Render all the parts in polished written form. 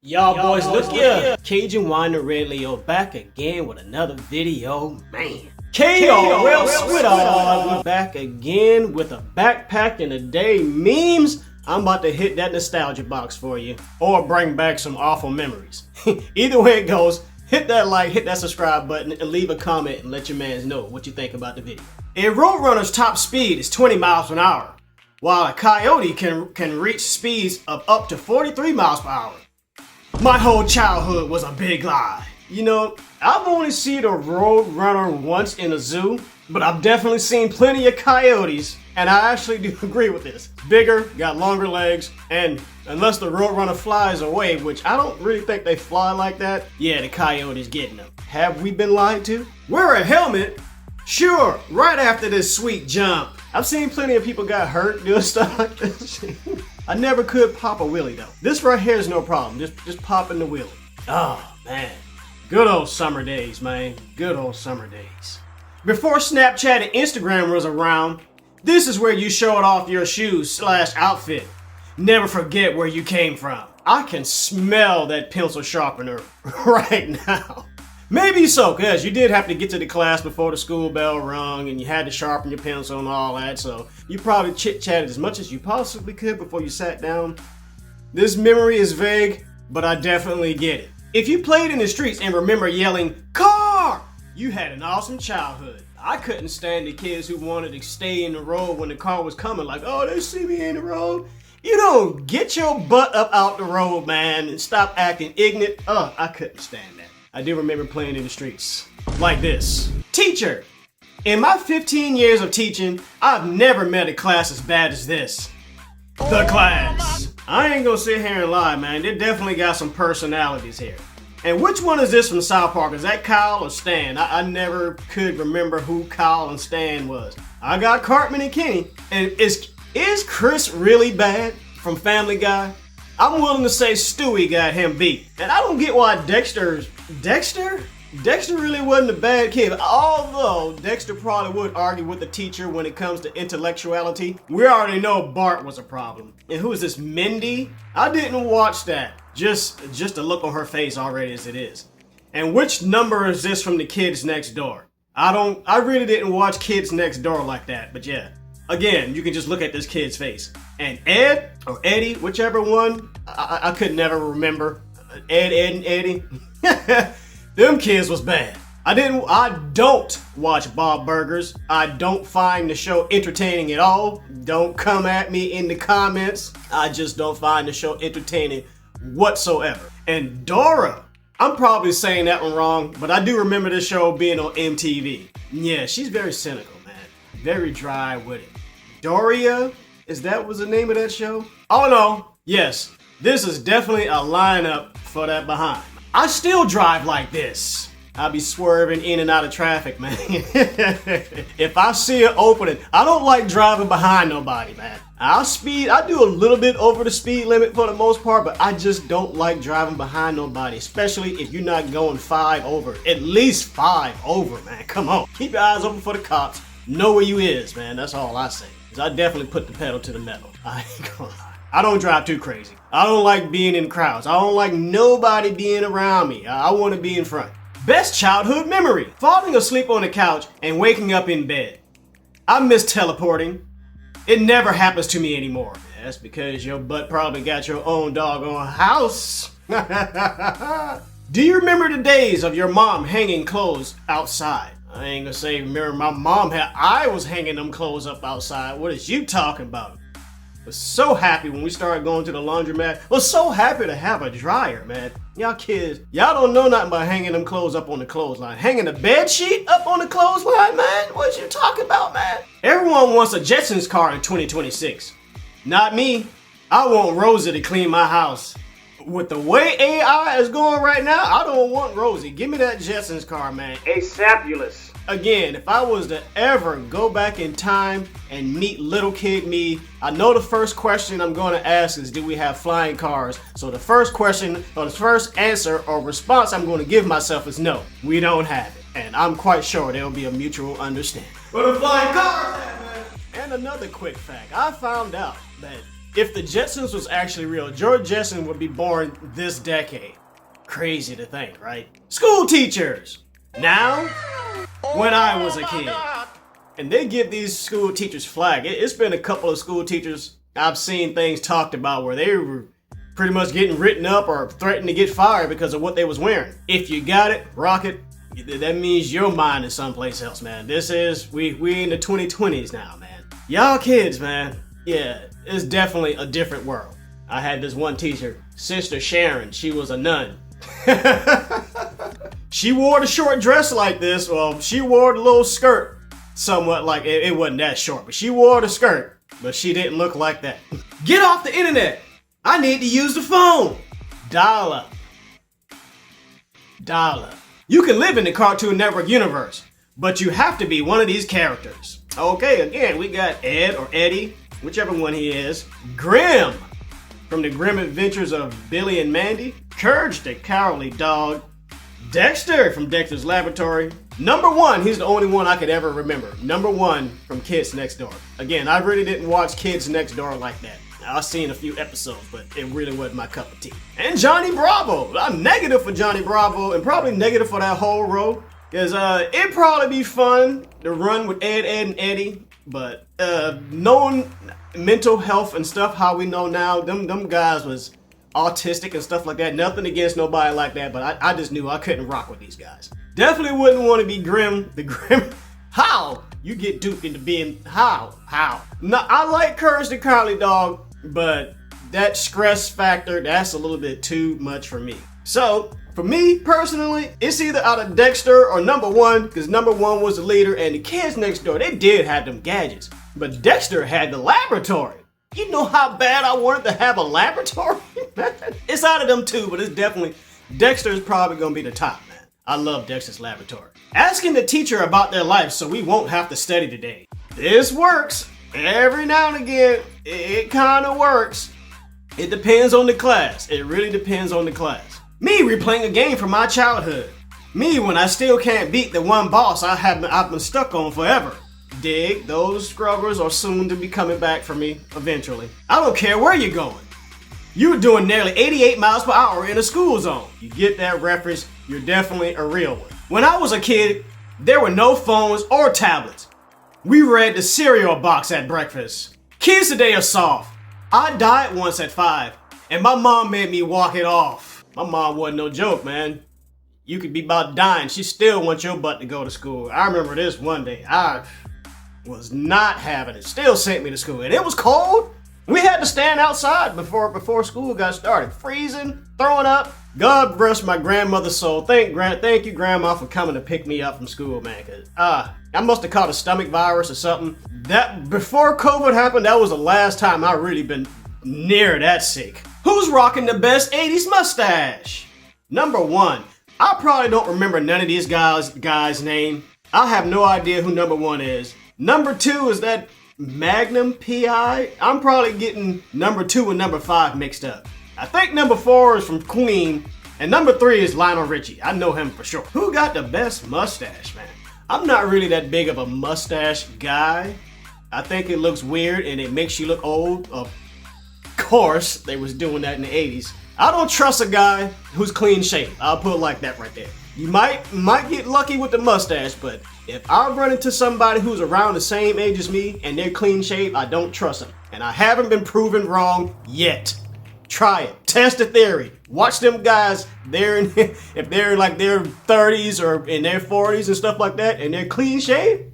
Y'all boys, look here. Kajun, Wine, and Red Leo back again with another video, man. K.O. Real Squid, we back again with a backpack in a day memes. I'm about to hit that nostalgia box for you, or bring back some awful memories. Either way it goes, hit that like, hit that subscribe button, and leave a comment and let your mans know what you think about the video. A Roadrunner's top speed is 20 miles per hour, while a Coyote can reach speeds of up to 43 miles per hour. My whole childhood was a big lie. You know, I've only seen a Roadrunner once in a zoo, but I've definitely seen plenty of coyotes, and I actually do agree with this. Bigger, got longer legs, and unless the Roadrunner flies away, which I don't really think they fly like that, yeah, the coyote's getting them. Have we been lied to? Wear a helmet? Sure, right after this sweet jump. I've seen plenty of people got hurt doing stuff like this. I never could pop a wheelie though. This right here is no problem, just popping the wheelie. Oh man, good old summer days, man. Good old summer days. Before Snapchat and Instagram was around, this is where you showed off your shoes / outfit. Never forget where you came from. I can smell that pencil sharpener right now. Maybe so, cause you did have to get to the class before the school bell rung and you had to sharpen your pencil and all that, so you probably chit-chatted as much as you possibly could before you sat down. This memory is vague, but I definitely get it. If you played in the streets and remember yelling, "Car!" you had an awesome childhood. I couldn't stand the kids who wanted to stay in the road when the car was coming, like, oh, they see me in the road. You know, get your butt up out the road, man, and stop acting ignorant. I couldn't stand that. I do remember playing in the streets. Like this. Teacher! In my 15 years of teaching, I've never met a class as bad as this. The class. I ain't gonna sit here and lie, man. They definitely got some personalities here. And which one is this from South Park? Is that Kyle or Stan? I never could remember who Kyle and Stan was. I got Cartman and Kenny. And is Chris really bad from Family Guy? I'm willing to say Stewie got him beat. And I don't get why Dexter really wasn't a bad kid. Although Dexter probably would argue with the teacher when it comes to intellectuality. We already know Bart was a problem. And who is this, Mindy? I didn't watch that. Just the look on her face already as it is. And which number is this from the Kids Next Door? I really didn't watch Kids Next Door like that, but yeah. Again, you can just look at this kid's face. And Ed, or Eddie, whichever one, I could never remember. Ed, and Eddie. Them kids was bad. I don't watch Bob Burgers. I don't find the show entertaining at all. Don't come at me in the comments. I just don't find the show entertaining whatsoever. And Dora, I'm probably saying that one wrong, but I do remember this show being on MTV. Yeah, she's very cynical, man. Very dry with it. Doria? That was the name of that show? Oh no, yes, this is definitely a lineup for that behind. I still drive like this. I be swerving in and out of traffic, man. If I see an opening, I don't like driving behind nobody, man. I'll speed, I do a little bit over the speed limit for the most part, but I just don't like driving behind nobody, especially if you're not going 5 over. At least 5 over, man, come on. Keep your eyes open for the cops. Know where you is, man, that's all I say. I definitely put the pedal to the metal. I ain't gonna lie. I don't drive too crazy. I don't like being in crowds. I don't like nobody being around me. I want to be in front. Best childhood memory. Falling asleep on the couch and waking up in bed. I miss teleporting. It never happens to me anymore. That's because your butt probably got your own doggone house. Do you remember the days of your mom hanging clothes outside? I ain't gonna say remember my mom I was hanging them clothes up outside. What is you talking about? Was so happy when we started going to the laundromat. Was so happy to have a dryer, man. Y'all kids, y'all don't know nothing about hanging them clothes up on the clothesline. Hanging a bed sheet up on the clothesline, man? What you talking about, man? Everyone wants a Jetsons car in 2026. Not me. I want Rosie to clean my house. With the way AI is going right now, I don't want Rosie. Give me that Jetsons car, man. ASAPulous. Again, if I was to ever go back in time and meet little kid me, I know the first question I'm going to ask is, do we have flying cars? So the first question, or the first answer or response I'm going to give myself is no, we don't have it. And I'm quite sure there will be a mutual understanding. But the flying cars, man. And another quick fact, I found out that If the Jetsons was actually real, George Jetson would be born this decade. Crazy to think, right? School teachers! Now, when I was a kid. And they give these school teachers flag. It's been a couple of school teachers I've seen things talked about where they were pretty much getting written up or threatened to get fired because of what they was wearing. If you got it, rock it. That means your mind is someplace else, man. We in the 2020s now, man. Y'all kids, man. Yeah, it's definitely a different world. I had this one teacher, Sister Sharon. She was a nun. She wore the short dress like this. Well, she wore the little skirt somewhat like it wasn't that short, but she wore the skirt, but she didn't look like that. Get off the internet. I need to use the phone. Dial up. Dial up. You can live in the Cartoon Network universe, but you have to be one of these characters. Okay, again, we got Ed or Eddie, whichever one he is. Grim, from the Grim Adventures of Billy and Mandy. Courage the Cowardly Dog. Dexter from Dexter's Laboratory. Number one, he's the only one I could ever remember. Number one from Kids Next Door. Again, I really didn't watch Kids Next Door like that. I've seen a few episodes, but it really wasn't my cup of tea. And Johnny Bravo. I'm negative for Johnny Bravo and probably negative for that whole row. Because it'd probably be fun to run with Ed, and Eddie. But knowing mental health and stuff, how we know now, them guys was autistic and stuff like that. Nothing against nobody like that, but I just knew I couldn't rock with these guys. Definitely wouldn't want to be Grim. The Grim. How? You get duped into being how? No, I like Courage the Cowardly Dog, but that stress factor, that's a little bit too much for me. So, for me personally, it's either out of Dexter or number one, because number one was the leader, and the Kids Next Door, they did have them gadgets. But Dexter had the laboratory. You know how bad I wanted to have a laboratory? It's out of them two, but it's definitely, Dexter's probably gonna be the top, man. I love Dexter's Laboratory. Asking the teacher about their life so we won't have to study today. This works. Every now and again, it kind of works. It depends on the class. It really depends on the class. Me replaying a game from my childhood. Me when I still can't beat the one boss I've been stuck on forever. Dig, those scrubbers are soon to be coming back for me eventually. I don't care where you're going. You're doing nearly 88 miles per hour in a school zone. You get that reference, you're definitely a real one. When I was a kid, there were no phones or tablets. We read the cereal box at breakfast. Kids today are soft. I died once at 5, and my mom made me walk it off. My mom wasn't no joke, man. You could be about dying, she still wants your butt to go to school. I remember this one day, I was not having it. Still sent me to school, and it was cold. We had to stand outside before school got started. Freezing, throwing up. God bless my grandmother's soul. Thank you, Grandma, for coming to pick me up from school, man. Cause I must have caught a stomach virus or something. That before COVID happened, that was the last time I really been near that sick. Who's rocking the best 80s mustache? Number one. I probably don't remember none of these guys' name. I have no idea who number one is. Number two is that Magnum P.I. I'm probably getting number 2 and number 5 mixed up. I think number 4 is from Queen, and number 3 is Lionel Richie. I know him for sure. Who got the best mustache, man? I'm not really that big of a mustache guy. I think it looks weird and it makes you look old. Of course, they was doing that in the 80s. I don't trust a guy who's clean shaven. I'll put it like that right there. You might get lucky with the mustache, but if I run into somebody who's around the same age as me and they're clean shaved, I don't trust them. And I haven't been proven wrong yet. Try it. Test the theory. Watch them guys, if they're like their 30s or in their 40s and stuff like that, and they're clean shaved,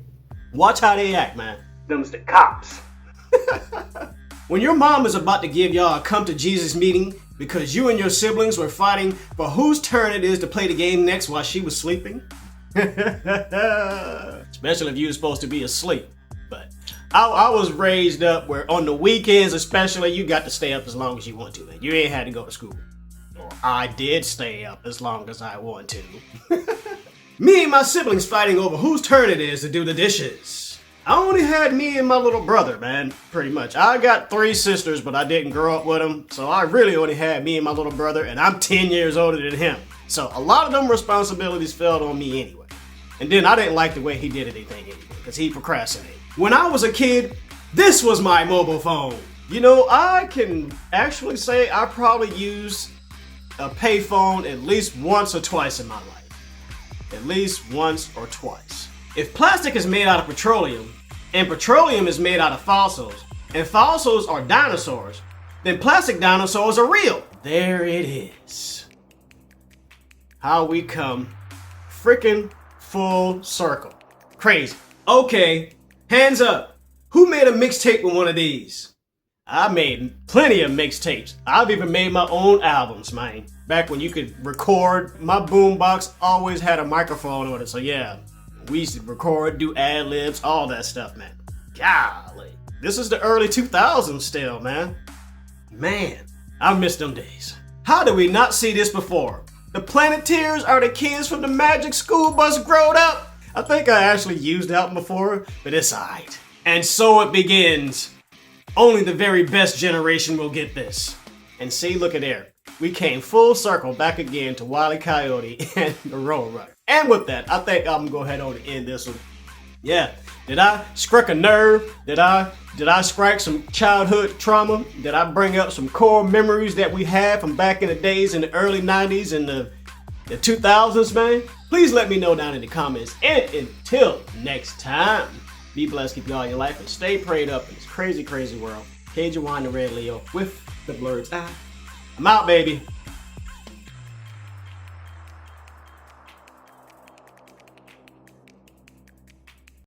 watch how they act, man. Them's the cops. When your mom is about to give y'all a come to Jesus meeting because you and your siblings were fighting for whose turn it is to play the game next while she was sleeping. Especially if you were supposed to be asleep. But I was raised up where on the weekends especially, you got to stay up as long as you want to, man. You ain't had to go to school. Or I did stay up as long as I want to. Me and my siblings fighting over whose turn it is to do the dishes. I only had me and my little brother, man, pretty much. I got 3 sisters, but I didn't grow up with them. So I really only had me and my little brother, and I'm 10 years older than him. So a lot of them responsibilities fell on me anyway. And then I didn't like the way he did anything anyway, because he procrastinated. When I was a kid, this was my mobile phone. You know, I can actually say I probably used a payphone at least once or twice in my life. At least once or twice. If plastic is made out of petroleum, and petroleum is made out of fossils, and fossils are dinosaurs, then plastic dinosaurs are real. There it is. How we come freaking full circle. Crazy. Okay, hands up. Who made a mixtape with one of these? I made plenty of mixtapes. I've even made my own albums, man. Back when you could record, my boombox always had a microphone on it. So yeah, we used to record, do ad-libs, all that stuff, man. Golly. This is the early 2000s still, man. Man, I miss them days. How did we not see this before? The Planeteers are the kids from the Magic School Bus growed up. I think I actually used that one before, but it's alright. And so it begins. Only the very best generation will get this. And see, look at there. We came full circle back again to Wile E. Coyote and the Road Runner. And with that, I think I'm gonna go ahead on and end this one. Yeah, did I struck a nerve? Did I strike some childhood trauma? Did I bring up some core memories that we had from back in the days in the early 90s and the 2000s, man? Please let me know down in the comments. And until next time, be blessed, keep y'all in your life, and stay prayed up in this crazy, crazy world. Kaywine the Red Leo with the Blerd's eye. I'm out, baby.